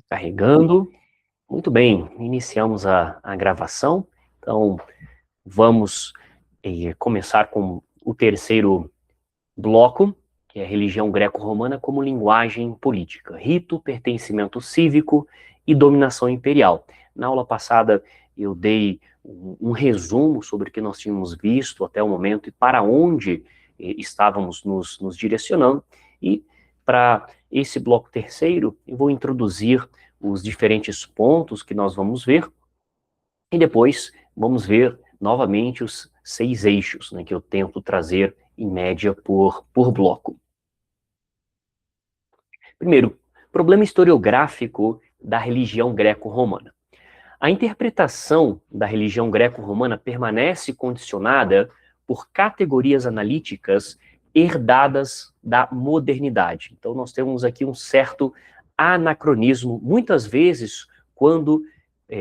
Carregando. Muito bem, iniciamos a gravação. Então, vamos começar com o terceiro bloco, que é a religião greco-romana como linguagem política, rito, pertencimento cívico e dominação imperial. Na aula passada, eu dei um resumo sobre o que nós tínhamos visto até o momento e para onde estávamos nos direcionando. E para esse bloco terceiro, eu vou introduzir os diferentes pontos que nós vamos ver e depois vamos ver novamente os 6 eixos, né, que eu tento trazer em média por bloco. Primeiro, problema historiográfico da religião greco-romana. A interpretação da religião greco-romana permanece condicionada por categorias analíticas herdadas da modernidade. Então, nós temos aqui um certo anacronismo, muitas vezes, quando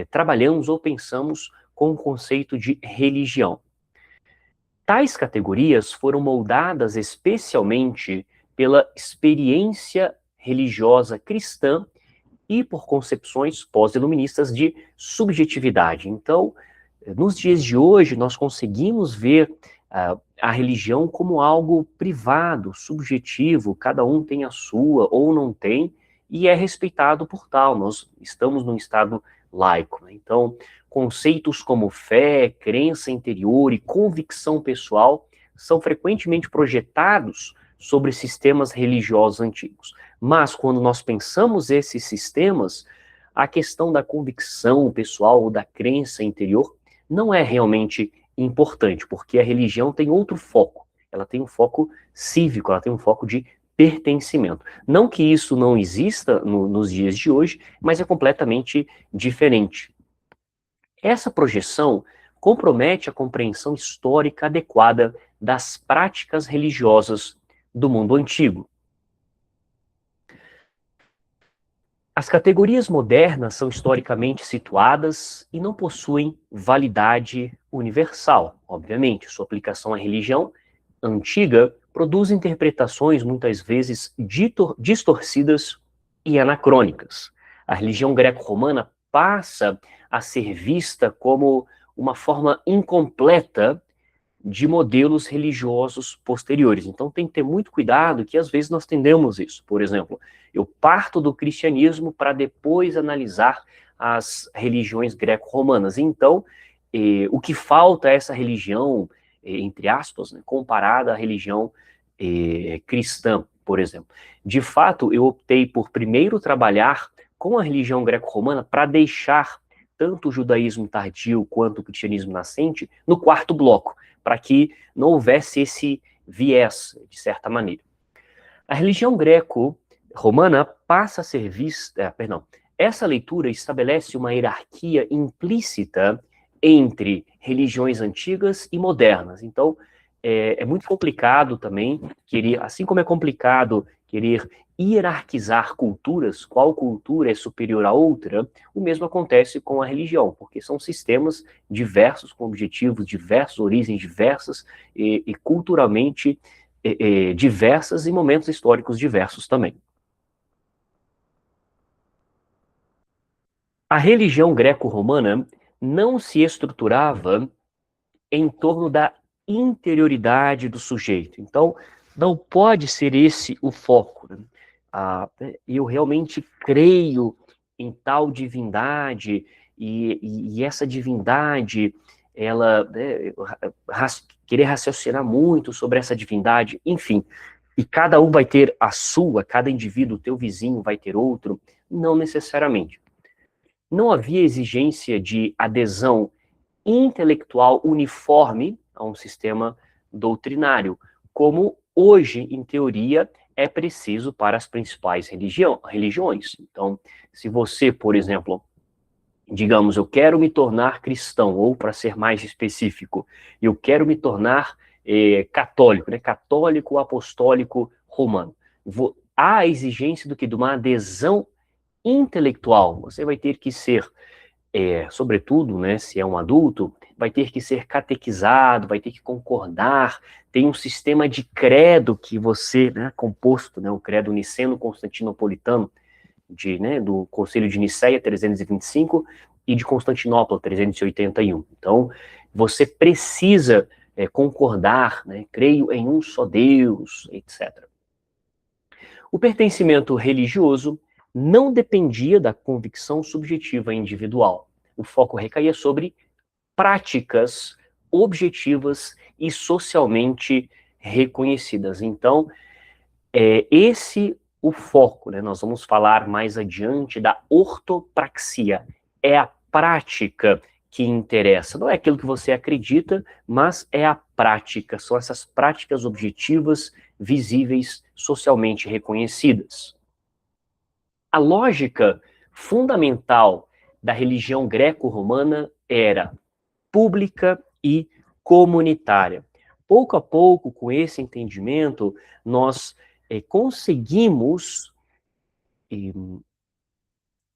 trabalhamos ou pensamos com o conceito de religião. Tais categorias foram moldadas especialmente pela experiência religiosa cristã e por concepções pós-iluministas de subjetividade. Então, nos dias de hoje, nós conseguimos ver a religião como algo privado, subjetivo, cada um tem a sua ou não tem, e é respeitado por tal. Nós estamos num estado laico, né? Então, conceitos como fé, crença interior e convicção pessoal são frequentemente projetados sobre sistemas religiosos antigos. Mas quando nós pensamos esses sistemas, a questão da convicção pessoal ou da crença interior não é realmente importante, porque a religião tem outro foco. Ela tem um foco cívico, ela tem um foco de pertencimento. Não que isso não exista nos dias de hoje, mas é completamente diferente. Essa projeção compromete a compreensão histórica adequada das práticas religiosas do mundo antigo. As categorias modernas são historicamente situadas e não possuem validade universal. Obviamente, sua aplicação à religião antiga produz interpretações muitas vezes distorcidas e anacrônicas. A religião greco-romana passa a ser vista como uma forma incompleta de modelos religiosos posteriores. Então tem que ter muito cuidado que às vezes nós tendemos isso. Por exemplo, eu parto do cristianismo para depois analisar as religiões greco-romanas. Então, o que falta é essa religião, entre aspas, né, comparada à religião cristã, por exemplo. De fato, eu optei por primeiro trabalhar com a religião greco-romana para deixar tanto o judaísmo tardio quanto o cristianismo nascente no quarto bloco, para que não houvesse esse viés, de certa maneira. A religião greco-romana passa a ser vista, essa leitura estabelece uma hierarquia implícita entre religiões antigas e modernas. Então, é muito complicado também querer, assim como é complicado querer hierarquizar culturas, qual cultura é superior à outra, o mesmo acontece com a religião, porque são sistemas diversos, com objetivos diversos, origens diversas e culturalmente diversas e momentos históricos diversos também. A religião greco-romana não se estruturava em torno da interioridade do sujeito. Então, não pode ser esse o foco, né? Eu realmente creio em tal divindade, e essa divindade, ela, né, querer raciocinar muito sobre essa divindade, enfim, e cada um vai ter a sua, cada indivíduo, teu vizinho vai ter outro, não necessariamente. Não havia exigência de adesão intelectual uniforme a um sistema doutrinário, como hoje, em teoria, é preciso para as principais religiões. Então, se você, por exemplo, digamos, eu quero me tornar cristão, ou para ser mais específico, eu quero me tornar católico, né? Católico apostólico romano. Há a exigência do que? De uma adesão intelectual. Você vai ter que ser sobretudo, né, se é um adulto, vai ter que ser catequizado, vai ter que concordar, tem um sistema de credo que você, né, composto, né, o credo niceno-constantinopolitano, do Concílio de Nicéia, 325, e de Constantinopla, 381. Então, você precisa concordar, né, creio em um só Deus, etc. O pertencimento religioso não dependia da convicção subjetiva individual. O foco recaía sobre práticas objetivas e socialmente reconhecidas. Então, esse o foco, né? Nós vamos falar mais adiante da ortopraxia. É a prática que interessa. Não é aquilo que você acredita, mas é a prática. São essas práticas objetivas, visíveis, socialmente reconhecidas. A lógica fundamental da religião greco-romana era pública e comunitária. Pouco a pouco, com esse entendimento, nós conseguimos,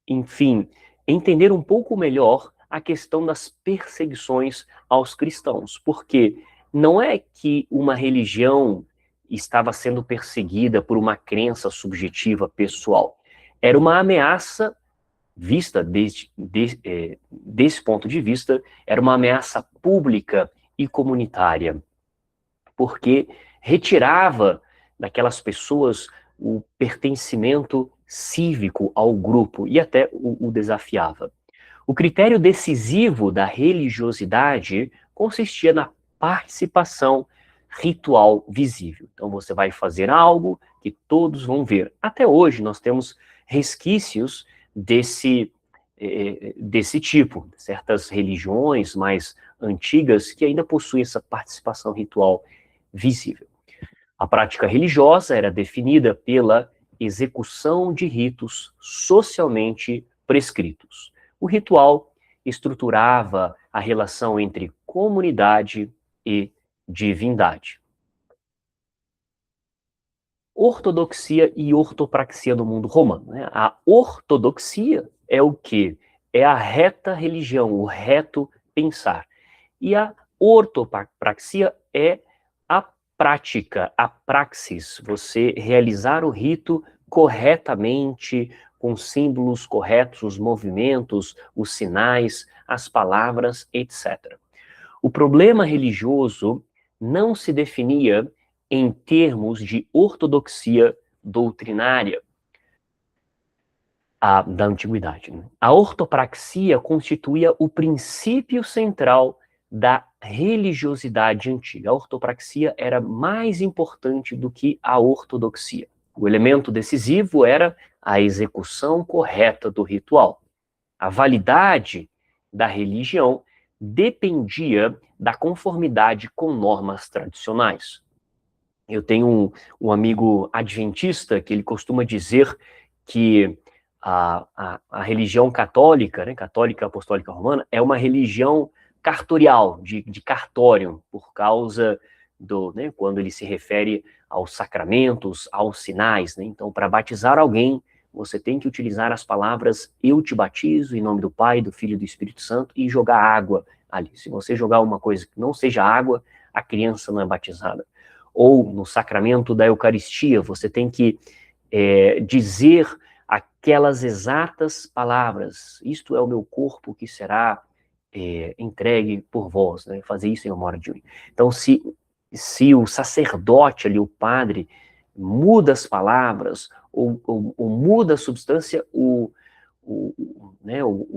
enfim, entender um pouco melhor a questão das perseguições aos cristãos, porque não é que uma religião estava sendo perseguida por uma crença subjetiva pessoal, era uma ameaça vista desse ponto de vista, era uma ameaça pública e comunitária, porque retirava daquelas pessoas o pertencimento cívico ao grupo e até o desafiava. O critério decisivo da religiosidade consistia na participação ritual visível. Então você vai fazer algo que todos vão ver. Até hoje nós temos resquícios desse tipo, certas religiões mais antigas que ainda possuem essa participação ritual visível. A prática religiosa era definida pela execução de ritos socialmente prescritos. O ritual estruturava a relação entre comunidade e divindade. Ortodoxia e ortopraxia no mundo romano, né? A ortodoxia é o quê? É a reta religião, o reto pensar. E a ortopraxia é a prática, a praxis, você realizar o rito corretamente, com símbolos corretos, os movimentos, os sinais, as palavras, etc. O problema religioso não se definia em termos de ortodoxia doutrinária da antiguidade. Né? A ortopraxia constituía o princípio central da religiosidade antiga. A ortopraxia era mais importante do que a ortodoxia. O elemento decisivo era a execução correta do ritual. A validade da religião dependia da conformidade com normas tradicionais. Eu tenho um amigo adventista que ele costuma dizer que a religião católica, né, católica apostólica romana, é uma religião cartorial, de cartório, por causa do, né, quando ele se refere aos sacramentos, aos sinais, né? Então, para batizar alguém, você tem que utilizar as palavras eu te batizo, em nome do Pai, do Filho e do Espírito Santo, e jogar água ali. Se você jogar uma coisa que não seja água, a criança não é batizada. Ou no sacramento da Eucaristia, você tem que dizer aquelas exatas palavras. Isto é o meu corpo que será entregue por vós, né? Fazer isso em memória de mim. Então, se o sacerdote ali, o padre, muda as palavras ou muda a substância, o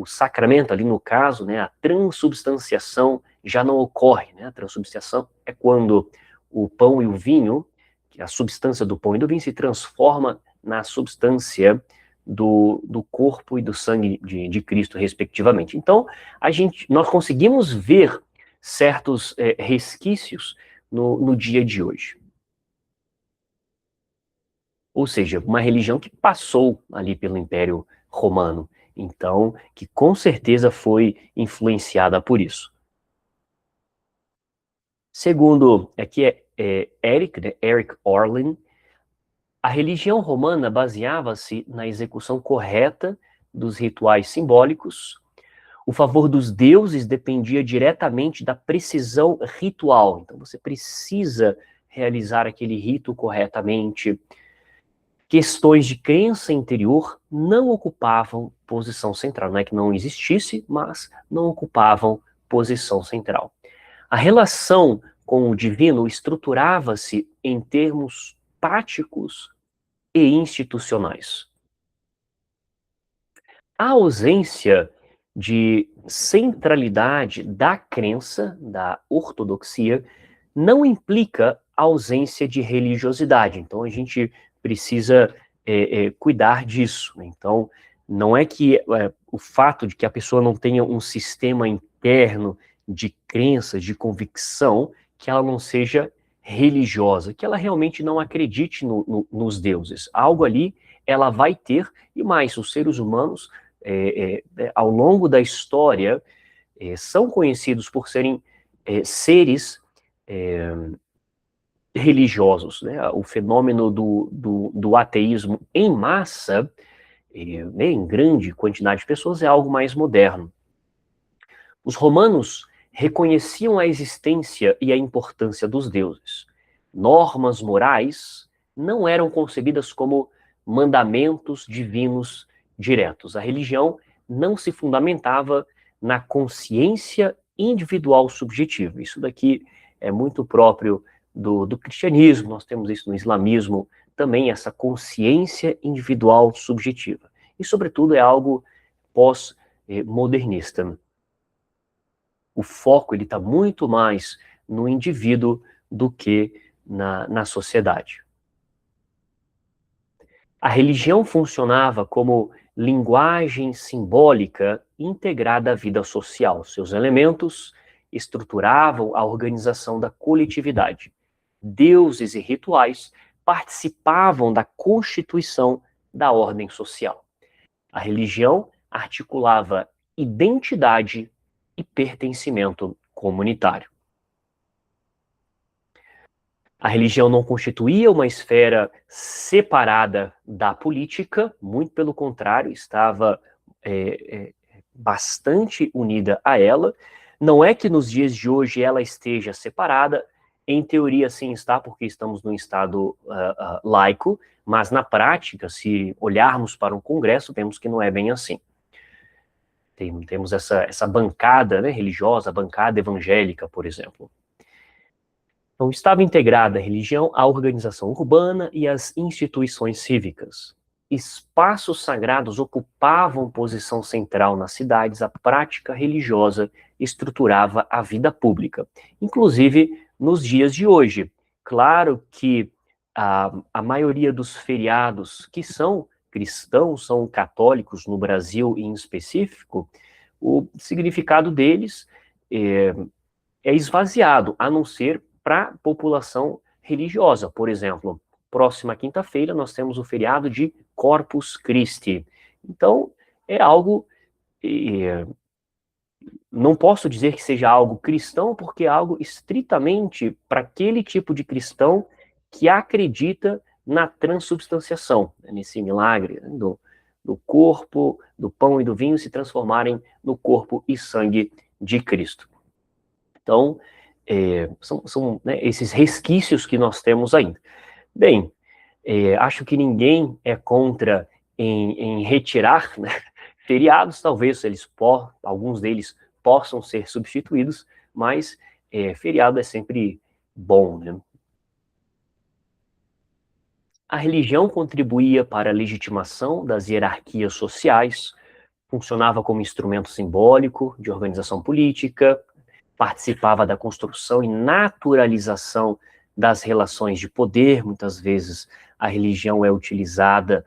sacramento ali no caso, né, a transubstanciação já não ocorre, né? A transubstanciação é quando o pão e o vinho, a substância do pão e do vinho se transforma na substância do corpo e do sangue de Cristo, respectivamente. Então, nós conseguimos ver certos resquícios no dia de hoje. Ou seja, uma religião que passou ali pelo Império Romano, então, que com certeza foi influenciada por isso. Segundo, aqui Eric Orlin, a religião romana baseava-se na execução correta dos rituais simbólicos. O favor dos deuses dependia diretamente da precisão ritual. Então, você precisa realizar aquele rito corretamente. questões de crença interior não ocupavam posição central. Não é que não existisse, mas não ocupavam posição central. A relação com o divino estruturava-se em termos práticos e institucionais. A ausência de centralidade da crença, da ortodoxia, não implica ausência de religiosidade. Então, a gente precisa cuidar disso. Então, não é que o fato de que a pessoa não tenha um sistema interno de crenças, de convicção, que ela não seja religiosa, que ela realmente não acredite nos deuses. Algo ali ela vai ter, e mais, os seres humanos ao longo da história, são conhecidos por serem seres religiosos. Né? O fenômeno do ateísmo em massa, né, em grande quantidade de pessoas, é algo mais moderno. Os romanos reconheciam a existência e a importância dos deuses. Normas morais não eram concebidas como mandamentos divinos diretos. A religião não se fundamentava na consciência individual subjetiva. Isso daqui é muito próprio do cristianismo, nós temos isso no islamismo também, essa consciência individual subjetiva. E, sobretudo, é algo pós-modernista. O foco está muito mais no indivíduo do que na sociedade. A religião funcionava como linguagem simbólica integrada à vida social. Seus elementos estruturavam a organização da coletividade. Deuses e rituais participavam da constituição da ordem social. A religião articulava identidade e pertencimento comunitário. A religião não constituía uma esfera separada da política, muito pelo contrário, estava bastante unida a ela. Não é que nos dias de hoje ela esteja separada, em teoria sim está, porque estamos num estado laico, mas na prática, se olharmos para um congresso, vemos que não é bem assim. Temos essa bancada, né, religiosa, a bancada evangélica, por exemplo. Então, estava integrada a religião à organização urbana e às instituições cívicas. Espaços sagrados ocupavam posição central nas cidades, a prática religiosa estruturava a vida pública, inclusive nos dias de hoje. Claro que a maioria dos feriados que são cristãos, são católicos no Brasil em específico, o significado deles é esvaziado, a não ser para a população religiosa. Por exemplo, próxima quinta-feira nós temos o feriado de Corpus Christi. Então, é algo... não posso dizer que seja algo cristão, porque é algo estritamente para aquele tipo de cristão que acredita na transubstanciação, nesse milagre do corpo, do pão e do vinho se transformarem no corpo e sangue de Cristo. Então, são né, esses resquícios que nós temos ainda. Bem, acho que ninguém é contra em retirar, né, feriados, talvez alguns deles possam ser substituídos, mas feriado é sempre bom, né? A religião contribuía para a legitimação das hierarquias sociais, funcionava como instrumento simbólico de organização política, participava da construção e naturalização das relações de poder. Muitas vezes a religião é utilizada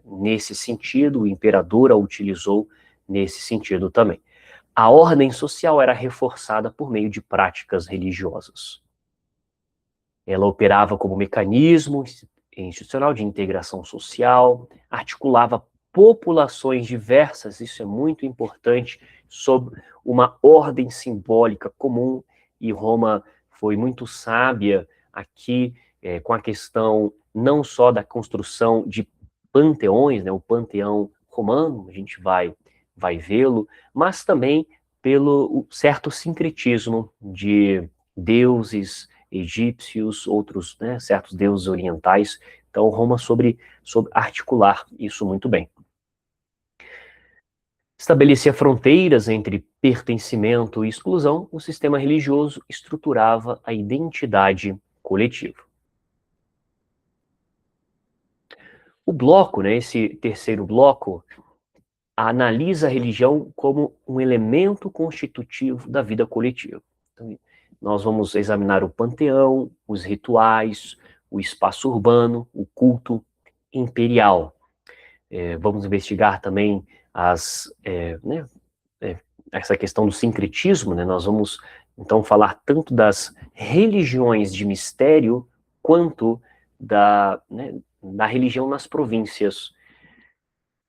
nesse sentido, o imperador a utilizou nesse sentido também. A ordem social era reforçada por meio de práticas religiosas. Ela operava como mecanismo institucional de integração social, articulava populações diversas, isso é muito importante, sob uma ordem simbólica comum, e Roma foi muito sábia aqui com a questão não só da construção de panteões, né, o panteão romano, a gente vai vê-lo, mas também pelo certo sincretismo de deuses egípcios, outros, né, certos deuses orientais Então, Roma soube articular isso muito bem. Estabelecia fronteiras entre pertencimento e exclusão, o sistema religioso estruturava a identidade coletiva. O bloco, né, esse terceiro bloco, analisa a religião como um elemento constitutivo da vida coletiva. Então, nós vamos examinar o panteão, os rituais, o espaço urbano, o culto imperial. Vamos investigar também essa questão do sincretismo, né? Nós vamos, então, falar tanto das religiões de mistério, quanto da religião nas províncias.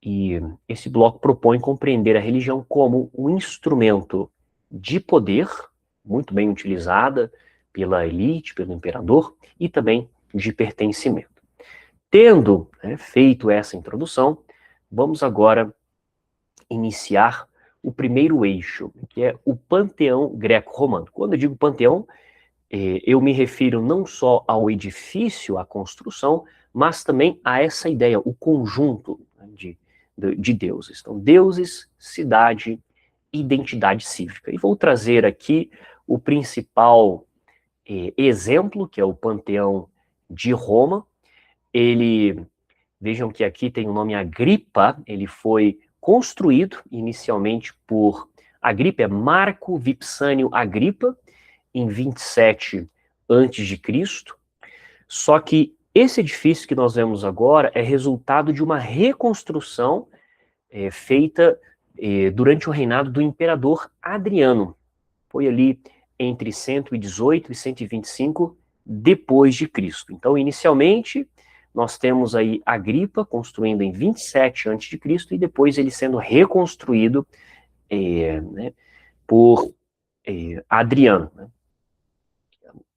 E esse bloco propõe compreender a religião como um instrumento de poder, muito bem utilizada pela elite, pelo imperador, e também de pertencimento. Tendo feito essa introdução, vamos agora iniciar o primeiro eixo, que é o panteão greco-romano. Quando eu digo panteão, eu me refiro não só ao edifício, à construção, mas também a essa ideia, o conjunto de deuses. Então, deuses, cidade, identidade cívica. E vou trazer aqui o principal exemplo, que é o Panteão de Roma. Vejam que aqui tem o nome Agripa, ele foi construído inicialmente por Agripa, é Marco Vipsânio Agripa, em 27 a.C., só que esse edifício que nós vemos agora é resultado de uma reconstrução feita durante o reinado do imperador Adriano. Foi ali entre 118 e 125 depois de Cristo. Então, inicialmente, nós temos aí Agripa construindo em 27 a.C. e depois ele sendo reconstruído por Adriano, né?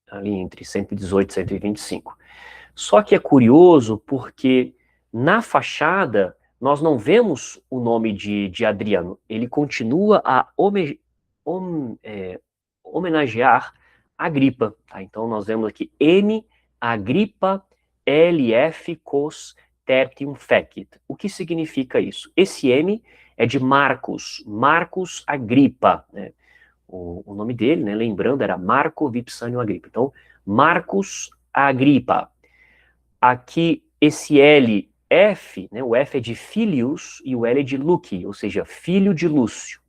Ali entre 118 e 125. Só que é curioso porque na fachada nós não vemos o nome de Adriano. Ele continua a homenagear Agripa. Tá? Então nós vemos aqui M. Agripa LF Cos Tertium Fecit. O que significa isso? Esse M é de Marcos Agripa, né? O nome dele, né, lembrando, era Marco Vipsânio Agripa. Então, Marcos Agripa. Aqui, esse LF, né, o F é de Filius e o L é de Luci, ou seja, filho de Lúcio.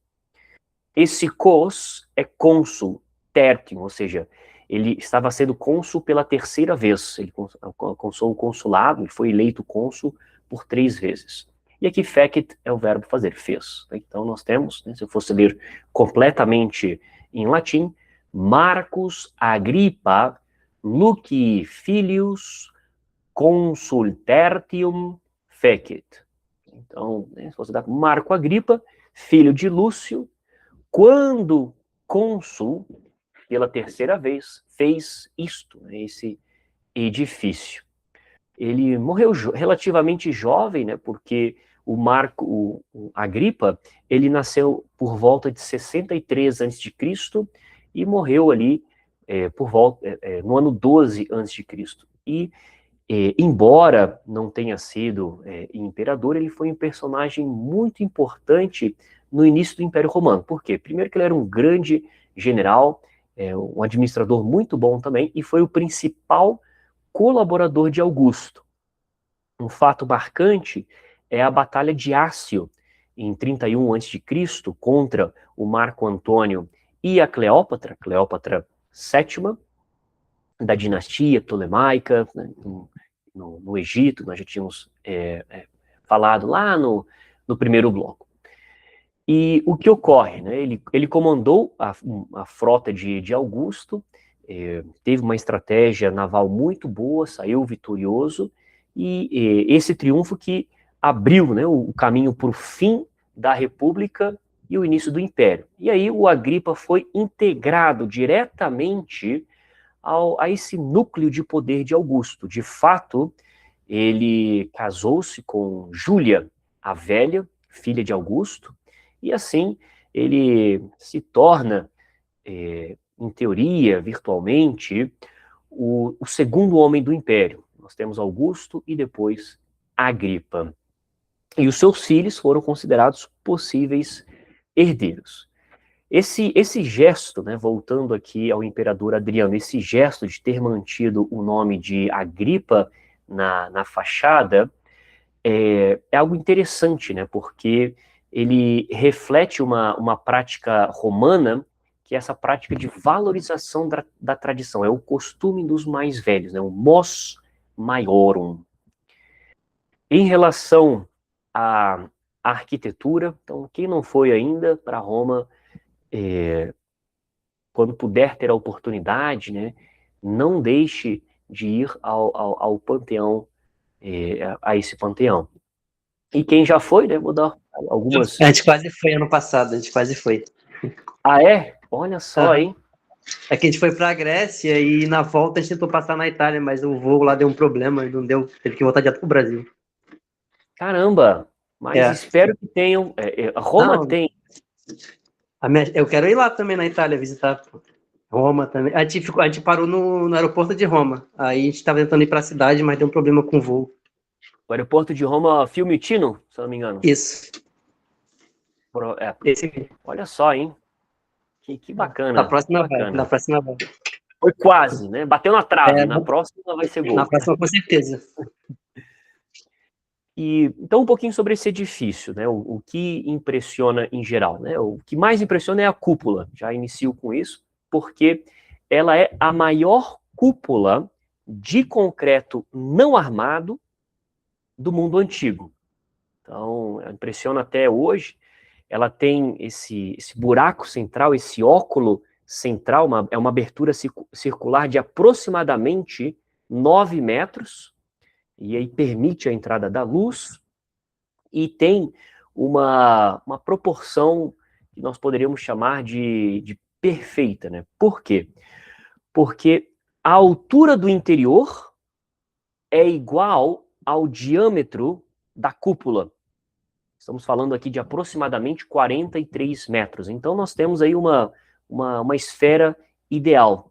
Esse cos é cônsul, tertium, ou seja, ele estava sendo cônsul pela terceira vez. Ele alcançou o consulado e foi eleito cônsul por 3 vezes. E aqui fecit é o verbo fazer, fez. Então nós temos, se eu fosse ler completamente em latim, Marcus Agrippa Luci Filius Consul Tertium Fecit. Então, se você dá Marco Agripa, filho de Lúcio, quando cônsul, pela terceira vez, fez isto, esse edifício. Ele morreu relativamente jovem, né, porque o Agripa, ele nasceu por volta de 63 a.C. e morreu ali no ano 12 a.C. E, embora não tenha sido imperador, ele foi um personagem muito importante no início do Império Romano. Por quê? Primeiro que ele era um grande general, um administrador muito bom também, e foi o principal colaborador de Augusto. Um fato marcante é a Batalha de Ácio, em 31 a.C., contra o Marco Antônio e a Cleópatra VII, da dinastia Ptolemaica, né, no Egito. Nós já tínhamos falado lá no primeiro bloco. E o que ocorre? Né? Ele comandou a frota de Augusto, teve uma estratégia naval muito boa, saiu vitorioso, e esse triunfo que abriu, né, o caminho para o fim da República e o início do Império. E aí o Agripa foi integrado diretamente a esse núcleo de poder de Augusto. De fato, ele casou-se com Júlia, a velha, filha de Augusto, e assim ele se torna, em teoria, virtualmente, o segundo homem do Império. nós temos Augusto e depois Agripa. E os seus filhos foram considerados possíveis herdeiros. Esse gesto, né, voltando aqui ao imperador Adriano, esse gesto de ter mantido o nome de Agripa na fachada, é algo interessante, né, porque ele reflete uma prática romana, que é essa prática de valorização da tradição, é o costume dos mais velhos, né, o mos maiorum. Em relação à arquitetura, então, quem não foi ainda para Roma, quando puder ter a oportunidade, né, não deixe de ir ao Panteão, a esse Panteão. E quem já foi, né, vou dar algumas... A gente quase foi ano passado, a gente quase foi. Ah, é? Olha só, hein? É que a gente foi pra Grécia e na volta a gente tentou passar na Itália, mas o voo lá deu um problema e não deu, teve que voltar direto pro Brasil. Caramba! Mas espero que tenham... Roma Não, tem... eu quero ir lá também na Itália visitar Roma também. A gente parou no aeroporto de Roma. Aí a gente estava tentando ir para a cidade, mas deu um problema com o voo. O aeroporto de Roma, Fiumicino, se não me engano. Isso. Esse. Olha só, hein? Que bacana. Na próxima bacana. Na próxima vai. Foi quase, né? Bateu na trave. Na próxima vai ser gol. Na próxima, com certeza. Então, um pouquinho sobre esse edifício, né? O que impressiona em geral, né? O que mais impressiona é a cúpula. Já inicio com isso, porque ela é a maior cúpula de concreto não armado do mundo antigo. Então, impressiona até hoje. Ela tem esse buraco central, esse óculo central, é uma abertura circular de aproximadamente 9 metros, e aí permite a entrada da luz, e tem uma proporção que nós poderíamos chamar de perfeita, né? Por quê? Porque a altura do interior é igual ao diâmetro da cúpula. Estamos falando aqui de aproximadamente 43 metros. Então, nós temos aí uma esfera ideal.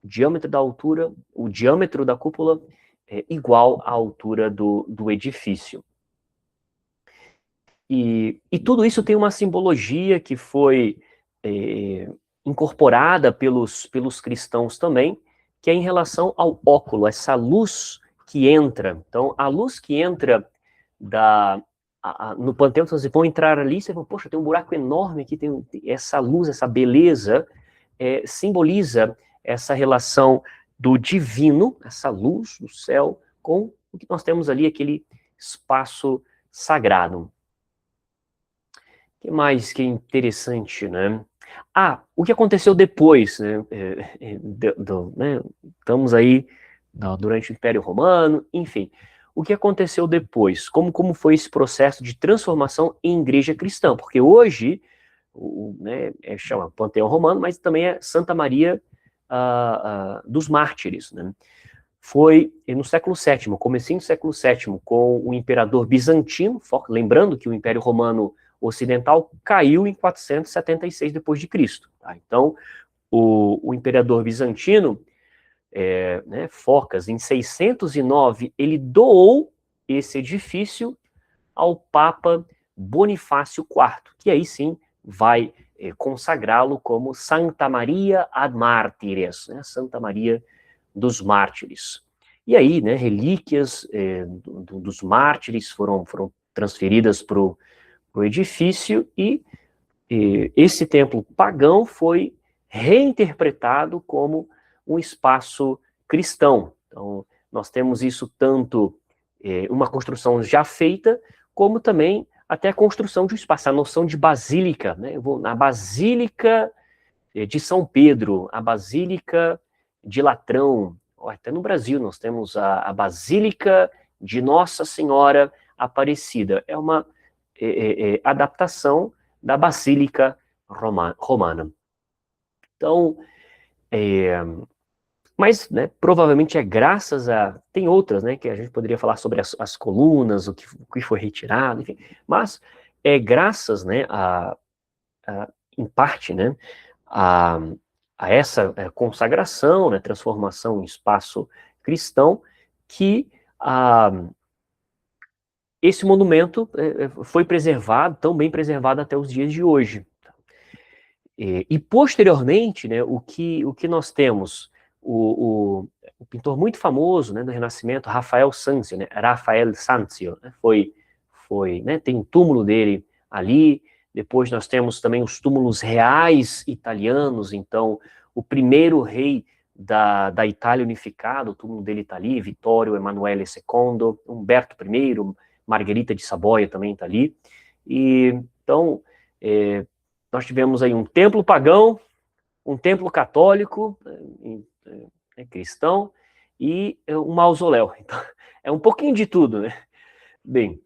O diâmetro da altura, o diâmetro da cúpula é igual à altura do edifício. E tudo isso tem uma simbologia que foi incorporada pelos cristãos também, que é em relação ao óculo, essa luz que entra. Então, a luz que entra no Panteão, vocês vão entrar ali, você fala, poxa, tem um buraco enorme aqui, tem essa luz, essa beleza, simboliza essa relação do divino, essa luz do céu, com o que nós temos ali, aquele espaço sagrado. O que mais que é interessante, né? O que aconteceu depois, né? Né? Estamos aí durante o Império Romano, enfim. O que aconteceu depois? Como foi esse processo de transformação em igreja cristã? Porque hoje, né, chama Panteão Romano, mas também é Santa Maria dos Mártires, né? Foi no século VII, comecinho do século VII, com o imperador bizantino, lembrando que o Império Romano Ocidental caiu em 476 d.C. Tá? Então, o imperador bizantino, né, Focas, em 609, ele doou esse edifício ao Papa Bonifácio IV, que aí sim vai consagrá-lo como Santa Maria ad Mártires, né, Santa Maria dos Mártires. E aí, né, relíquias dos mártires foram transferidas para o edifício, e esse templo pagão foi reinterpretado como um espaço cristão. Então, nós temos isso tanto uma construção já feita, como também até a construção de um espaço, a noção de basílica, né? Na Basílica de São Pedro, a Basílica de Latrão, até no Brasil nós temos a Basílica de Nossa Senhora Aparecida. É uma adaptação da Basílica Romana. Então, mas, né, provavelmente é graças a... Tem outras, né, que a gente poderia falar sobre as colunas, o que foi retirado, enfim. Mas é graças, né, em parte, né, a essa consagração, né, transformação em espaço cristão, que esse monumento foi preservado, tão bem preservado até os dias de hoje. E posteriormente, né, o que nós temos, o pintor muito famoso, né, do Renascimento, Rafael Sanzio, né, né, tem um túmulo dele ali. Depois nós temos também os túmulos reais italianos. Então, o primeiro rei da Itália unificada, o túmulo dele está ali, Vittorio Emanuele II, Humberto I, Margherita de Saboia também está ali. E então, nós tivemos aí um templo pagão, um templo católico, cristão, e um mausoléu. Então, é um pouquinho de tudo, né? Bem,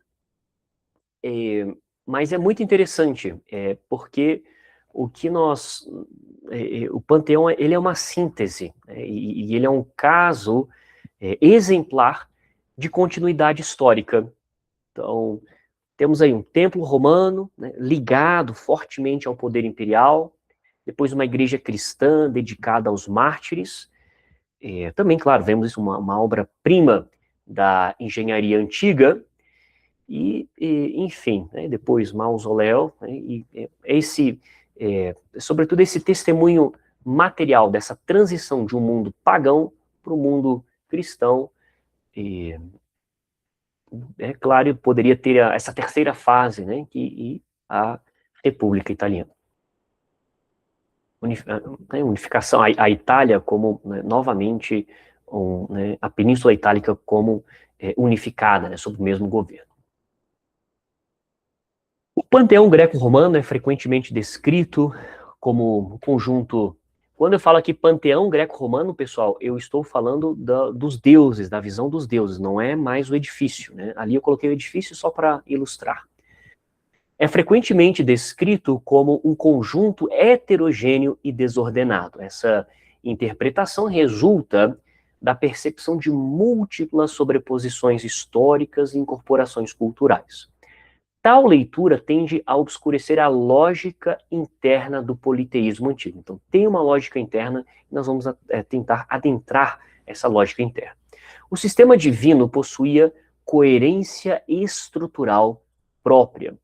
mas é muito interessante, porque o que nós... o Panteão, ele é uma síntese, né, e ele é um caso exemplar de continuidade histórica. Então, temos aí um templo romano, né, ligado fortemente ao poder imperial, depois uma igreja cristã dedicada aos mártires. Também, claro, vemos isso uma obra-prima da engenharia antiga, enfim, né, depois mausoléu, né, sobretudo esse testemunho material dessa transição de um mundo pagão para o mundo cristão. É claro, poderia ter essa terceira fase, né, que a República Italiana. Unificação, a Itália como, né, novamente, né, a Península Itálica como unificada, né, sob o mesmo governo. O panteão greco-romano é frequentemente descrito como um conjunto... Quando eu falo aqui panteão greco-romano, pessoal, eu estou falando dos deuses, da visão dos deuses, não é mais o edifício, né? Ali eu coloquei o edifício só para ilustrar. É frequentemente descrito como um conjunto heterogêneo e desordenado. Essa interpretação resulta da percepção de múltiplas sobreposições históricas e incorporações culturais. Tal leitura tende a obscurecer a lógica interna do politeísmo antigo. Então, tem uma lógica interna e nós vamos tentar adentrar essa lógica interna. O sistema divino possuía coerência estrutural própria.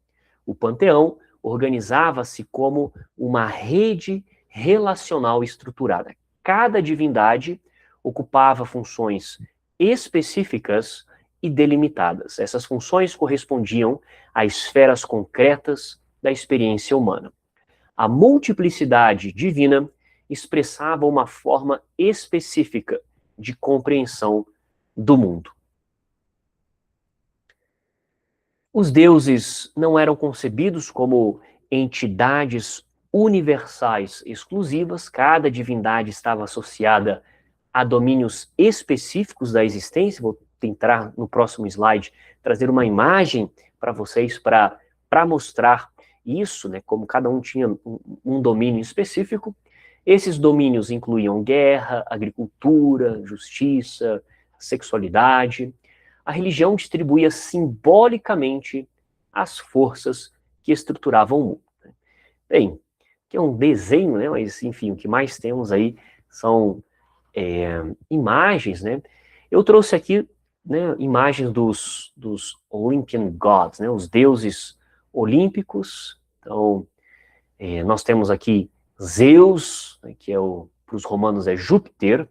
O panteão organizava-se como uma rede relacional estruturada. Cada divindade ocupava funções específicas e delimitadas. Essas funções correspondiam a esferas concretas da experiência humana. A multiplicidade divina expressava uma forma específica de compreensão do mundo. Os deuses não eram concebidos como entidades universais exclusivas, cada divindade estava associada a domínios específicos da existência. Vou tentar, no próximo slide, trazer uma imagem para vocês para mostrar isso, né, como cada um tinha um domínio específico. Esses domínios incluíam guerra, agricultura, justiça, sexualidade. A religião distribuía simbolicamente as forças que estruturavam o mundo. Bem, que é um desenho, né, mas enfim, o que mais temos aí são imagens, né? Eu trouxe aqui, né, imagens dos Olympian Gods, né, os deuses olímpicos. Então, nós temos aqui Zeus, né, que para os romanos é Júpiter.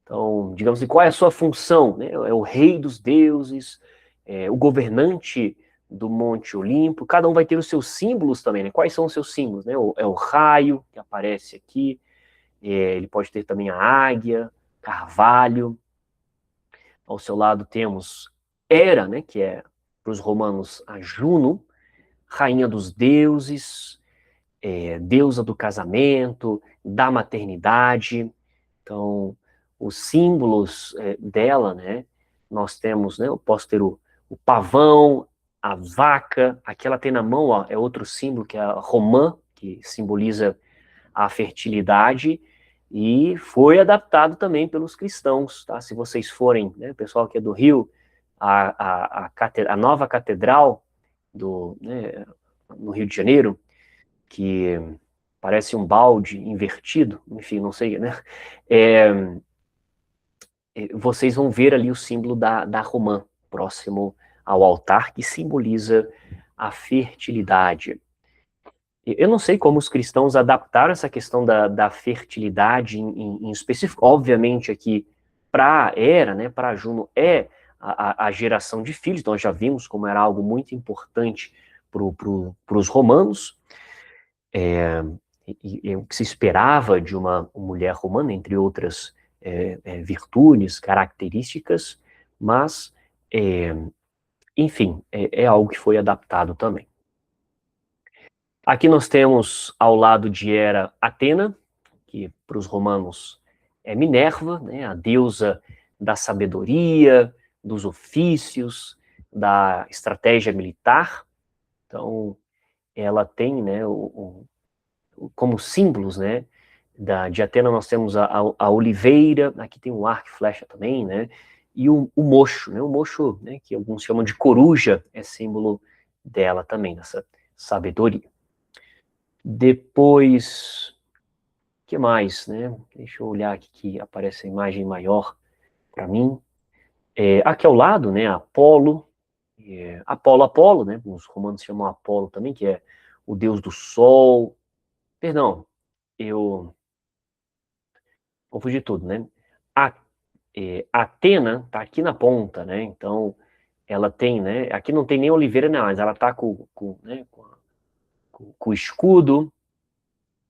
Então, digamos assim, qual é a sua função? Né? É o rei dos deuses, o governante do Monte Olimpo. Cada um vai ter os seus símbolos também, né? Quais são os seus símbolos? Né? É o raio, que aparece aqui. Ele pode ter também a águia, carvalho. Ao seu lado temos Hera, né? Que é, para os romanos, a Juno, rainha dos deuses, deusa do casamento, da maternidade. Então, os símbolos dela, né? Nós temos, né? Eu posso ter o pavão, a vaca, aqui ela tem na mão, ó, é outro símbolo, que é a romã, que simboliza a fertilidade, e foi adaptado também pelos cristãos, tá? Se vocês forem, né, pessoal que é do Rio, a nova catedral né, no Rio de Janeiro, que parece um balde invertido, enfim, não sei, né? vocês vão ver ali o símbolo da romã, próximo ao altar, que simboliza a fertilidade. Eu não sei como os cristãos adaptaram essa questão da fertilidade em específico. Obviamente aqui, para a Hera, né, para Juno, é a geração de filhos. Nós já vimos como era algo muito importante para os romanos. O que se esperava de uma mulher romana, entre outras virtudes, características, mas, enfim, é algo que foi adaptado também. Aqui nós temos, ao lado de Hera, Atena, que para os romanos é Minerva, né, a deusa da sabedoria, dos ofícios, da estratégia militar. Então, ela tem, né, como símbolos, né, de Atena nós temos a oliveira, aqui tem um arco e flecha também, né, e o mocho, né, né, que alguns chamam de coruja, é símbolo dela também, dessa sabedoria. Depois, o que mais, né? Deixa eu olhar aqui que aparece a imagem maior para mim. Aqui ao lado, né, Apolo, Apolo, né? Os romanos chamam Apolo também, que é o deus do sol. Perdão, eu confundi tudo, né? A, Atena tá aqui na ponta, né? Então, ela tem, né? Aqui não tem nem oliveira, não, mas ela tá né, com o escudo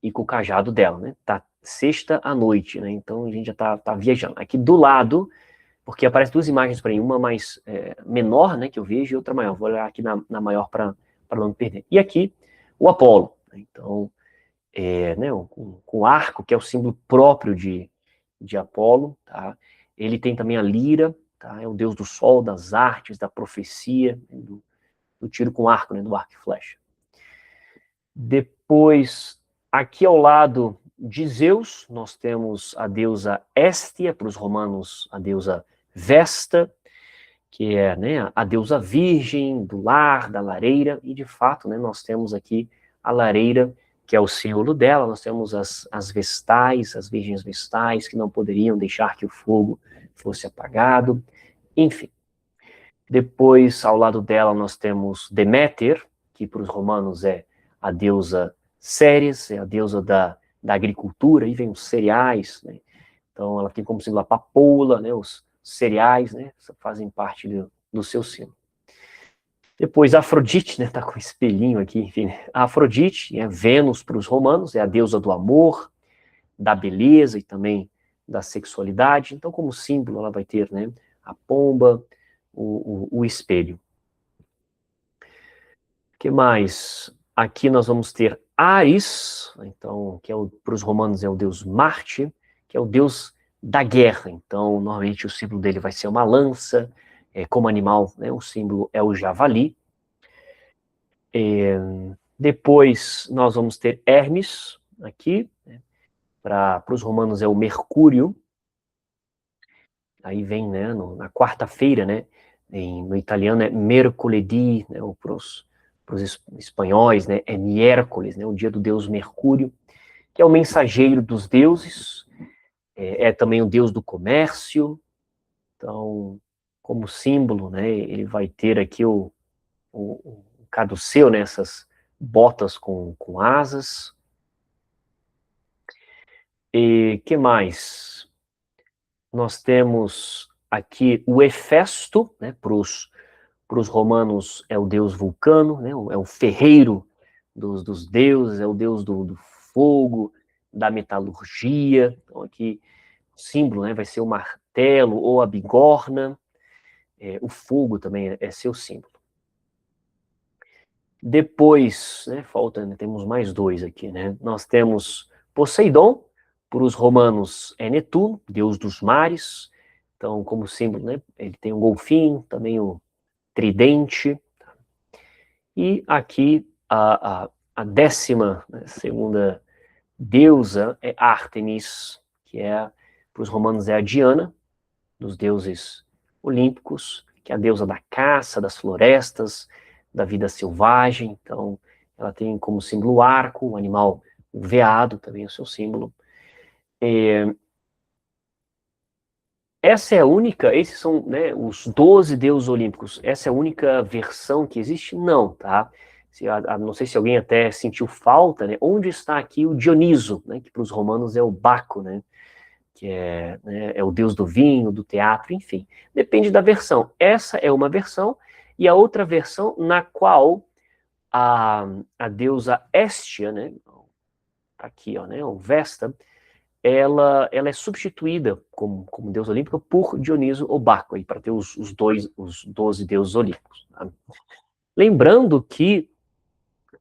e com o cajado dela, né? Tá sexta à noite, né? Então a gente já tá viajando. Aqui do lado, porque aparecem duas imagens para mim, uma mais menor, né, que eu vejo, e outra maior. Vou olhar aqui na maior para não me perder. E aqui o Apolo. Né? Então, né, com o arco, que é o símbolo próprio de Apolo, tá? Ele tem também a lira, tá? É o deus do sol, das artes, da profecia, do tiro com arco, né, do arco e flecha. Depois, aqui ao lado de Zeus, nós temos a deusa Hestia, para os romanos a deusa Vesta, que é, né, a deusa virgem do lar, da lareira, e de fato, né, nós temos aqui a lareira, que é o símbolo dela, nós temos as vestais, as virgens vestais, que não poderiam deixar que o fogo fosse apagado, enfim. Depois, ao lado dela, nós temos Deméter, que para os romanos é a deusa Ceres, é a deusa da agricultura, aí vem os cereais, né? Então ela tem como símbolo a papoula, né? Os cereais, né? Fazem parte do seu símbolo. Depois Afrodite, né? Tá com um espelhinho aqui, enfim. A Afrodite é Vênus para os romanos, é a deusa do amor, da beleza e também da sexualidade. Então, como símbolo, ela vai ter, né, a pomba, o espelho. O que mais? Aqui nós vamos ter Ares, então, que para os romanos é o deus Marte, que é o deus da guerra. Então, normalmente o símbolo dele vai ser uma lança, como animal, né, o símbolo é o javali. Depois nós vamos ter Hermes, aqui, né, para os romanos é o Mercúrio. Aí vem, né, na quarta-feira, né, no italiano é mercoledì, né, ou para os espanhóis, né, é miércoles, né, o dia do deus Mercúrio, que é o mensageiro dos deuses, é também o deus do comércio. Então, como símbolo, né, ele vai ter aqui o caduceu, né, essas botas com asas. E que mais? Nós temos aqui o Hefesto, né, para os romanos é o deus Vulcano, né, é o ferreiro dos deuses, é o deus do fogo, da metalurgia. Então aqui o símbolo, né, vai ser o martelo ou a bigorna. O fogo também é seu símbolo. Depois, né, falta, né, temos mais dois aqui, né? Nós temos Poseidon, para os romanos é Netuno, deus dos mares. Então, como símbolo, né, ele tem um golfinho, também o tridente. E aqui a 12ª deusa é Ártemis, que para os romanos é a Diana, dos deuses olímpicos, que é a deusa da caça, das florestas, da vida selvagem. Então, ela tem como símbolo o arco, o animal, o veado também é o seu símbolo. essa é a única, esses são, né, os 12 deuses olímpicos, essa é a única versão que existe? Não, tá? Não sei se alguém até sentiu falta, né? Onde está aqui o Dioniso, né, que para os romanos é o Baco, né? Que é, né, é o deus do vinho, do teatro, enfim. Depende da versão. Essa é uma versão, e a outra versão na qual a deusa Hestia, né, tá aqui, ó, né, o Vesta, ela é substituída como deusa olímpica por Dioniso ou Baco, para ter os 12 deuses olímpicos. Tá? Lembrando que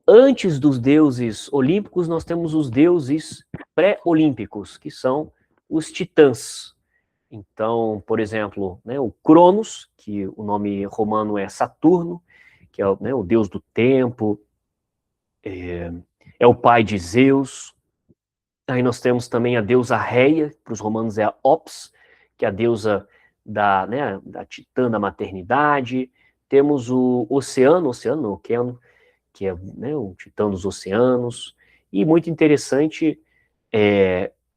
antes dos deuses olímpicos, nós temos os deuses pré-olímpicos, que são os titãs. Então, por exemplo, né, o Cronos, que o nome romano é Saturno, que é né, o deus do tempo, é o pai de Zeus. Aí nós temos também a deusa Reia, para os romanos é a Ops, que é a deusa né, da titã da maternidade. Temos o Oceano, que é né, o titã dos oceanos. E muito interessante,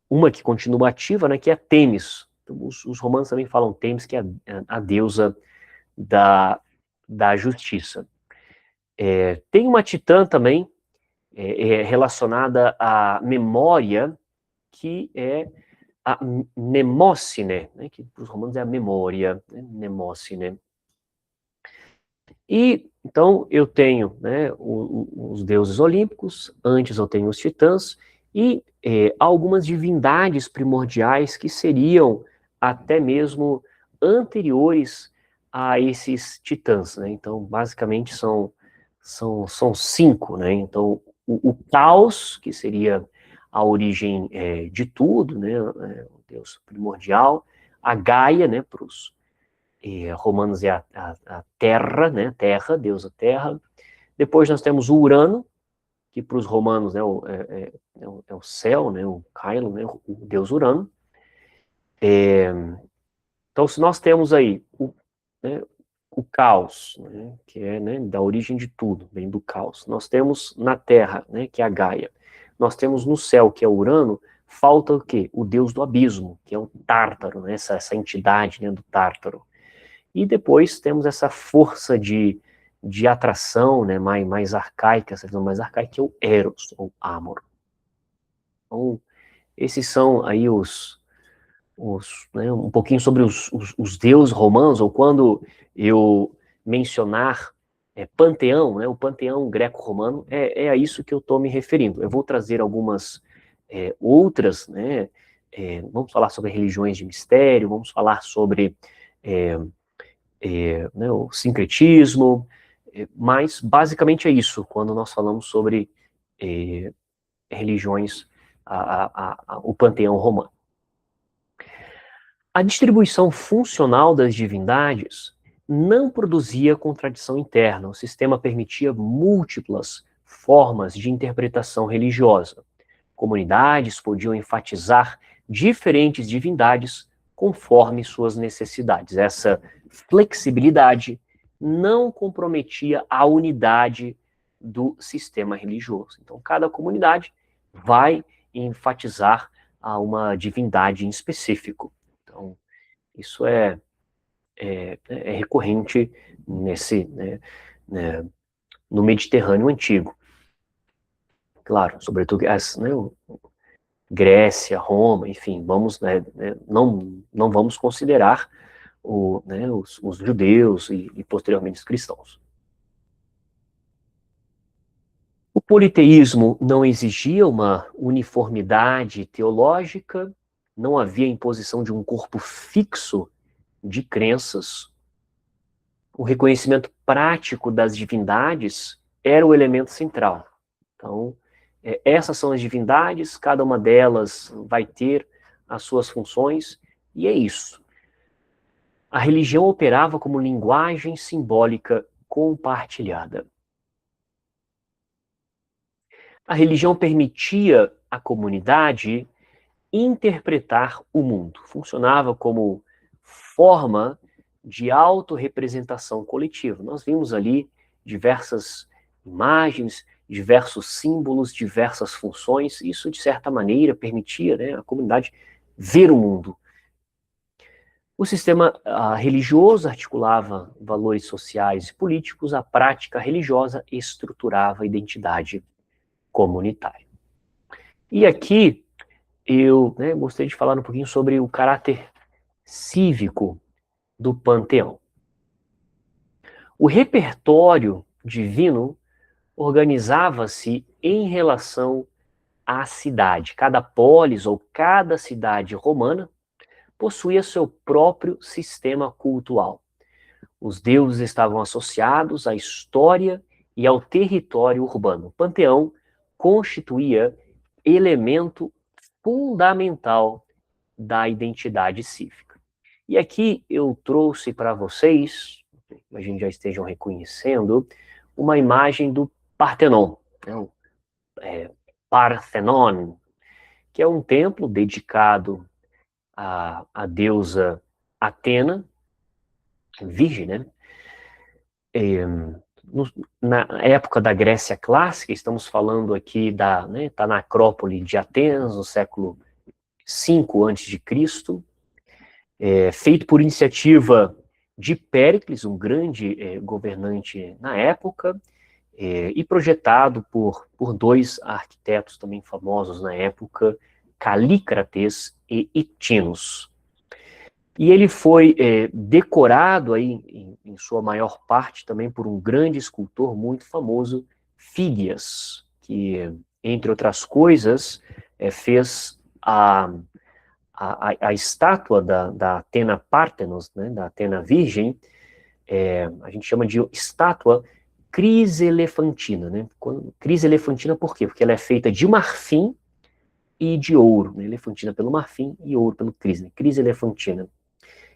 uma que continua ativa, né, que é a Têmis. Então, os romanos também falam Têmis, que é a deusa da justiça. Tem uma titã também, relacionada à memória, que é a Mnemósine, né, que para os romanos é a memória, né, Mnemósine. E, então, eu tenho né, os deuses olímpicos, antes eu tenho os titãs, e algumas divindades primordiais que seriam até mesmo anteriores a esses titãs, né? Então, basicamente, são 5, né? Então, o caos, que seria a origem de tudo, né? O deus primordial, a Gaia, né? Para os romanos é a terra, né? Terra, deusa terra. Depois nós temos o Urano, que para os romanos né, é o céu, né? O Cailo, né? O deus Urano. Então, se nós temos aí né, o caos, né, que é né, da origem de tudo, vem do caos. Nós temos na Terra, né, que é a Gaia. Nós temos no céu, que é o Urano, falta o quê? O deus do abismo, que é o Tártaro, né, essa entidade né, do Tártaro. E depois temos essa força de atração né, mais arcaica, essa visão mais arcaica, que é o Eros, ou Amor. Então, esses são aí né, um pouquinho sobre os deuses romanos, ou quando eu mencionar panteão, né, o panteão greco-romano, é a isso que eu estou me referindo. Eu vou trazer algumas outras, né, vamos falar sobre religiões de mistério, vamos falar sobre né, o sincretismo, mas basicamente é isso, quando nós falamos sobre religiões, o panteão romano. A distribuição funcional das divindades não produzia contradição interna. O sistema permitia múltiplas formas de interpretação religiosa. Comunidades podiam enfatizar diferentes divindades conforme suas necessidades. Essa flexibilidade não comprometia a unidade do sistema religioso. Então, cada comunidade vai enfatizar a uma divindade em específico. Então, isso é recorrente no Mediterrâneo Antigo. Claro, sobretudo Grécia, Roma, enfim, não vamos considerar os judeus e posteriormente os cristãos. O politeísmo não exigia uma uniformidade teológica, não havia imposição de um corpo fixo de crenças. O reconhecimento prático das divindades era o elemento central. Então, essas são as divindades, cada uma delas vai ter as suas funções, e é isso. A religião operava como linguagem simbólica compartilhada. A religião permitia à comunidade interpretar o mundo. Funcionava como forma de autorrepresentação coletiva. Nós vimos ali diversas imagens, diversos símbolos, diversas funções. Isso, de certa maneira, permitia né, a comunidade ver o mundo. O sistema religioso articulava valores sociais e políticos, a prática religiosa estruturava a identidade comunitária. E aqui eu gostaria de falar um pouquinho sobre o caráter cívico do panteão. O repertório divino organizava-se em relação à cidade. Cada polis ou cada cidade romana possuía seu próprio sistema cultual. Os deuses estavam associados à história e ao território urbano. O panteão constituía elemento fundamental da identidade cívica. E aqui eu trouxe para vocês, imagino já estejam reconhecendo, uma imagem do Partenon, o Parthenon, que é um templo dedicado à deusa Atena, virgem, né? Na época da Grécia clássica, estamos falando aqui tá na Acrópole de Atenas, no século V a.C., feito por iniciativa de Péricles, um grande governante na época, e projetado por dois arquitetos também famosos na época, Calícrates e Itinos. E ele foi decorado aí, em sua maior parte também por um grande escultor muito famoso, Fídias, que, entre outras coisas, fez a estátua da Atena Parthenos, né, da Atena Virgem, a gente chama de estátua criselefantina. Né? Criselefantina por quê? Porque ela é feita de marfim e de ouro. Né? Elefantina pelo marfim e ouro pelo cris. Né? Criselefantina.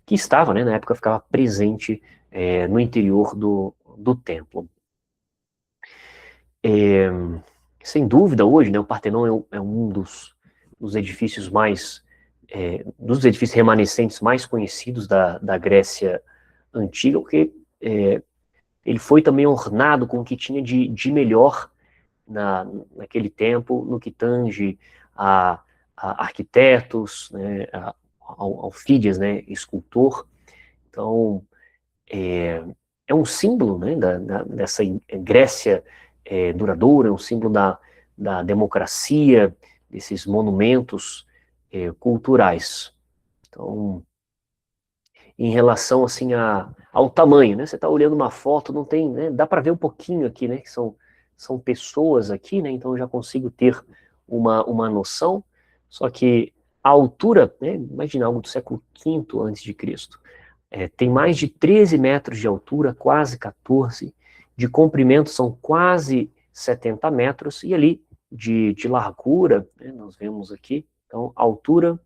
Que estava, né, na época, ficava presente no interior do templo. Sem dúvida, hoje, né, o Partenon é um dos edifícios dos edifícios remanescentes mais conhecidos da Grécia Antiga, porque ele foi também ornado com o que tinha de melhor naquele tempo, no que tange a arquitetos, né, ao Fídias, né, escultor. Então, é um símbolo, né, dessa Grécia duradoura, é um símbolo da democracia, desses monumentos culturais. Então, em relação assim ao tamanho, né? Você está olhando uma foto, não tem, né? Dá para ver um pouquinho aqui, né? Que são pessoas aqui, né? Então eu já consigo ter uma noção. Só que a altura, né? Imagina algo do século V a.C. Tem mais de 13 metros de altura, quase 14. De comprimento são quase 70 metros. E ali de largura, né? Nós vemos aqui. Então, altura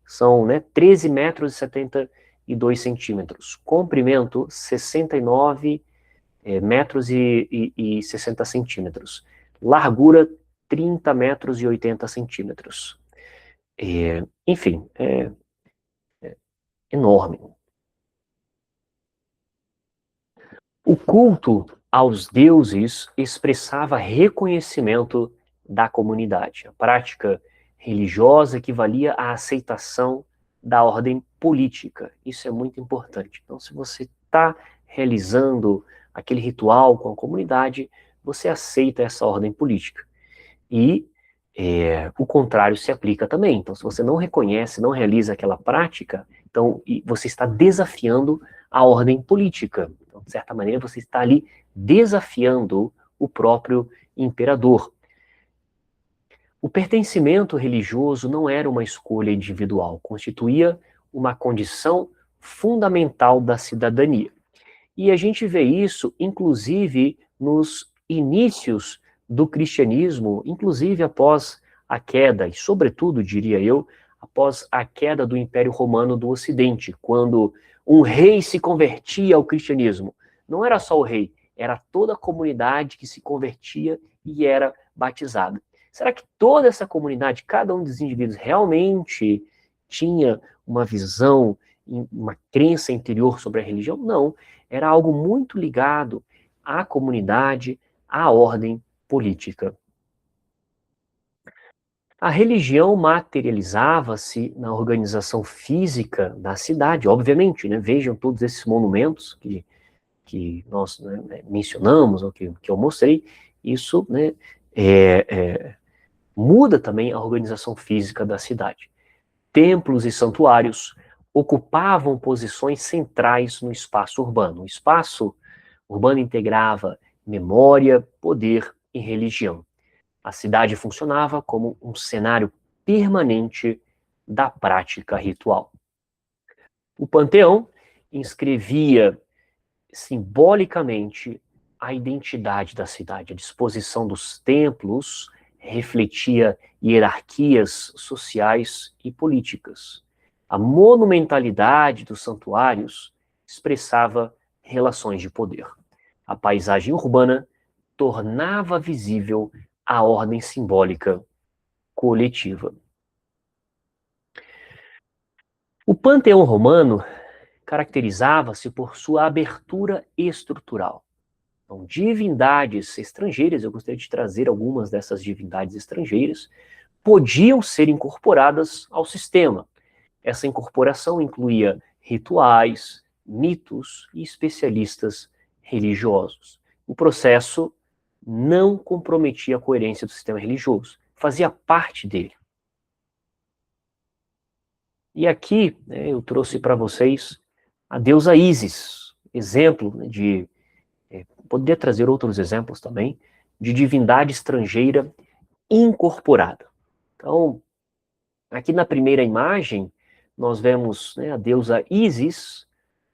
são, né, 13 metros e 72 centímetros. Comprimento, 69 metros e 60 centímetros. Largura, 30 metros e 80 centímetros. Enfim, é enorme. O culto aos deuses expressava reconhecimento da comunidade. A prática religiosa equivalia à aceitação da ordem política. Isso é muito importante. Então, se você está realizando aquele ritual com a comunidade, você aceita essa ordem política. E o contrário se aplica também. Então, se você não reconhece, não realiza aquela prática, então você está desafiando a ordem política. Então, de certa maneira, você está ali desafiando o próprio imperador. O pertencimento religioso não era uma escolha individual, constituía uma condição fundamental da cidadania. E a gente vê isso, inclusive, nos inícios do cristianismo, inclusive após a queda, e sobretudo, diria eu, após a queda do Império Romano do Ocidente, quando um rei se convertia ao cristianismo. Não era só o rei, era toda a comunidade que se convertia e era batizada. Será que toda essa comunidade, cada um dos indivíduos, realmente tinha uma visão, uma crença interior sobre a religião? Não. Era algo muito ligado à comunidade, à ordem política. A religião materializava-se na organização física da cidade, obviamente, né? Vejam todos esses monumentos que nós, né, mencionamos, ou que eu mostrei, isso, né, muda também a organização física da cidade. Templos e santuários ocupavam posições centrais no espaço urbano. O espaço urbano integrava memória, poder e religião. A cidade funcionava como um cenário permanente da prática ritual. O panteão inscrevia simbolicamente a identidade da cidade. A disposição dos templos refletia hierarquias sociais e políticas. A monumentalidade dos santuários expressava relações de poder. A paisagem urbana tornava visível a ordem simbólica coletiva. O panteão romano caracterizava-se por sua abertura estrutural. Então, divindades estrangeiras, eu gostaria de trazer algumas dessas divindades estrangeiras, podiam ser incorporadas ao sistema. Essa incorporação incluía rituais, mitos e especialistas religiosos. O processo não comprometia a coerência do sistema religioso, fazia parte dele. E aqui, né, eu trouxe para vocês a deusa Ísis, exemplo, né, de... poderia trazer outros exemplos também, de divindade estrangeira incorporada. Então, aqui na primeira imagem, nós vemos, né, a deusa Ísis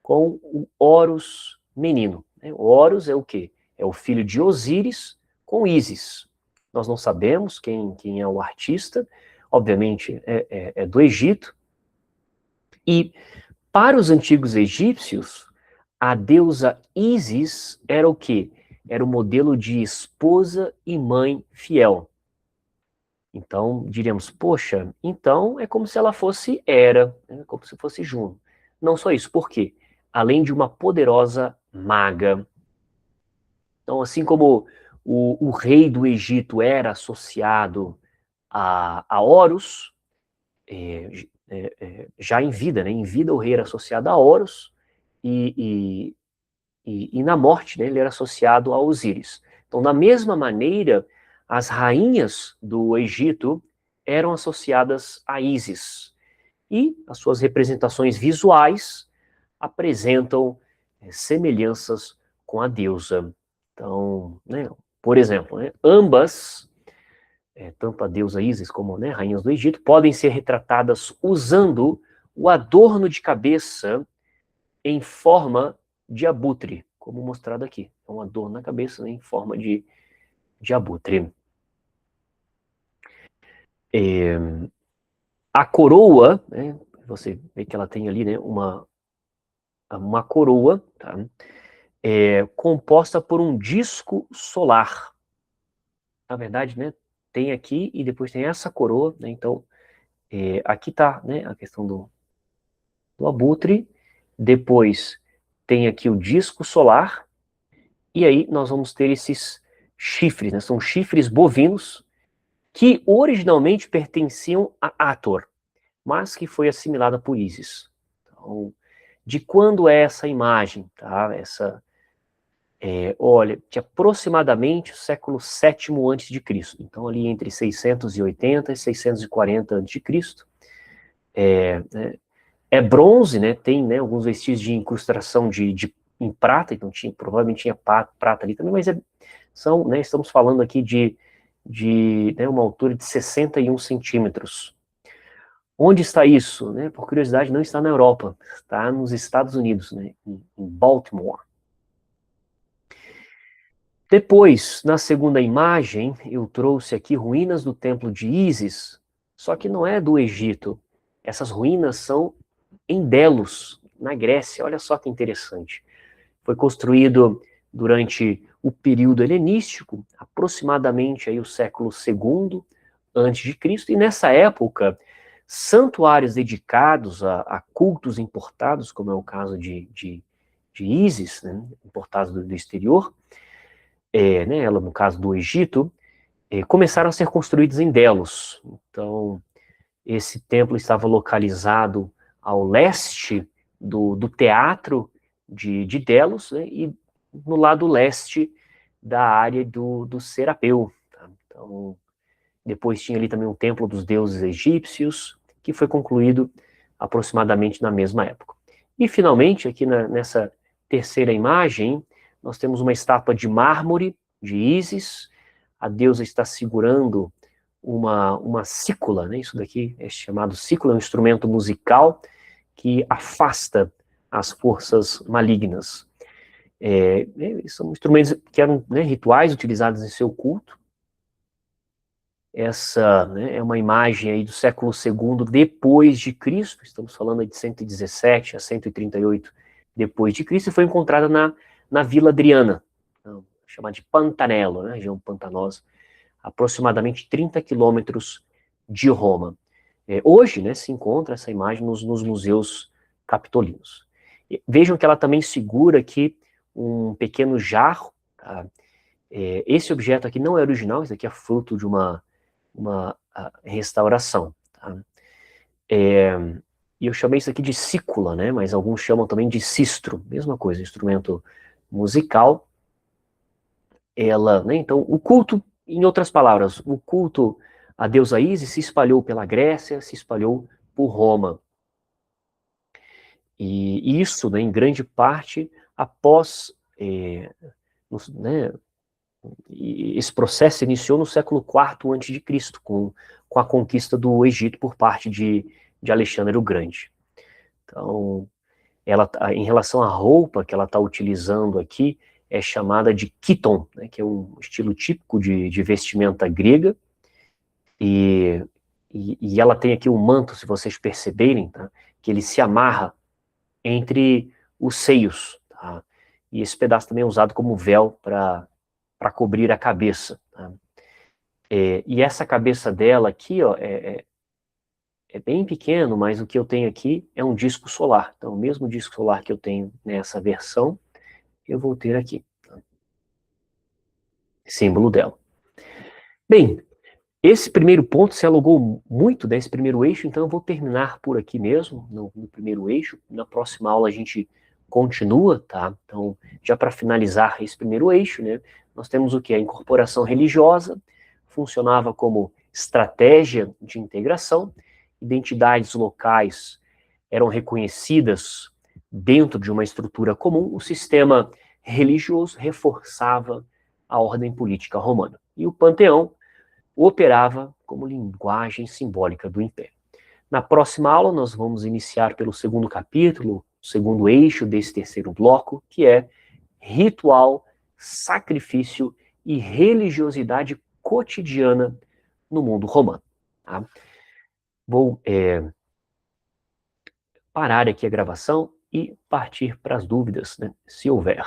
com o Horus menino. O Horus é o quê? É o filho de Osíris com Ísis. Nós não sabemos quem é o artista, obviamente é do Egito. E para os antigos egípcios, a deusa Ísis era o quê? Era o modelo de esposa e mãe fiel. Então, diríamos, poxa, então é como se ela fosse Hera, né? Como se fosse Juno. Não só isso, por quê? Além de uma poderosa maga. Então, assim como o rei do Egito era associado a Horus, já em vida, né? Em vida o rei era associado a Horus, e na morte, né, ele era associado a Osíris. Então, da mesma maneira, as rainhas do Egito eram associadas a Ísis. E as suas representações visuais apresentam semelhanças com a deusa. Então, né, por exemplo, né, ambas, tanto a deusa Ísis como, né, rainhas do Egito, podem ser retratadas usando o adorno de cabeça em forma de abutre, como mostrado aqui. É um adorno na cabeça, né, em forma de abutre. A coroa, né, você vê que ela tem ali, né, uma coroa, tá, composta por um disco solar. Na verdade, né, tem aqui e depois tem essa coroa, né, então aqui está, né, a questão do abutre, depois tem aqui o disco solar, e aí nós vamos ter esses chifres, né, são chifres bovinos, que originalmente pertenciam a Hathor, mas que foi assimilada por Ísis. Então, de quando é essa imagem? Tá? Olha, de aproximadamente o século VII a.C., então ali entre 680 e 640 a.C., bronze, né, tem, né, alguns vestígios de incrustação em prata, então provavelmente tinha prata ali também, mas né, estamos falando aqui de né, uma altura de 61 centímetros. Onde está isso? Né? Por curiosidade, não está na Europa, está nos Estados Unidos, né, em Baltimore. Depois, na segunda imagem, eu trouxe aqui ruínas do templo de Ísis, só que não é do Egito. Essas ruínas são em Delos, na Grécia. Olha só que interessante. Foi construído durante o período helenístico, aproximadamente aí o século II a.C., e nessa época, santuários dedicados a cultos importados, como é o caso de Ísis, né, importados do exterior, né, ela no caso do Egito, começaram a ser construídos em Delos. Então, esse templo estava localizado ao leste do teatro de Delos, né, e no lado leste da área do Serapeu. Tá? Então, depois tinha ali também um templo dos deuses egípcios, que foi concluído aproximadamente na mesma época. E, finalmente, aqui nessa terceira imagem, nós temos uma estátua de mármore de Ísis. A deusa está segurando uma sícula, né? Isso daqui é chamado sícula, é um instrumento musical que afasta as forças malignas. São instrumentos que eram, né, rituais utilizados em seu culto. Essa, né, é uma imagem aí do século II depois de Cristo, estamos falando de 117 a 138 depois de Cristo, e foi encontrada na Vila Adriana, chamada de Pantanello, né, região pantanosa, aproximadamente 30 quilômetros de Roma. Hoje, né, se encontra essa imagem nos museus capitolinos. Vejam que ela também segura aqui um pequeno jarro. Tá? Esse objeto aqui não é original, isso aqui é fruto de uma restauração. Tá? E eu chamei isso aqui de sícula, né, mas alguns chamam também de sistro, mesma coisa, instrumento musical. Ela, né, então, o culto, em outras palavras, o culto a deusa Ísis se espalhou pela Grécia, se espalhou por Roma. E isso, né, em grande parte, após, né, esse processo se iniciou no século IV a.C., com a conquista do Egito por parte de Alexandre o Grande. Então, ela, em relação à roupa que ela está utilizando aqui, é chamada de chiton, né, que é um estilo típico de vestimenta grega, e ela tem aqui um manto, se vocês perceberem, tá, que ele se amarra entre os seios, tá, e esse pedaço também é usado como véu para cobrir a cabeça. Tá? E essa cabeça dela aqui, ó, é bem pequeno, mas o que eu tenho aqui é um disco solar. Então, o mesmo disco solar que eu tenho nessa versão, eu vou ter aqui. Tá? Símbolo dela. Bem, esse primeiro ponto se alongou muito desse primeiro eixo, então eu vou terminar por aqui mesmo, no primeiro eixo. Na próxima aula a gente continua, tá? Então, já para finalizar esse primeiro eixo, né, nós temos o que? A incorporação religiosa, funcionava como estratégia de integração, identidades locais eram reconhecidas dentro de uma estrutura comum, o sistema religioso reforçava a ordem política romana. E o panteão operava como linguagem simbólica do império. Na próxima aula, nós vamos iniciar pelo segundo capítulo, o segundo eixo desse terceiro bloco, que é ritual, sacrifício e religiosidade cotidiana no mundo romano. Tá? Vou parar aqui a gravação e partir para as dúvidas, né, se houver.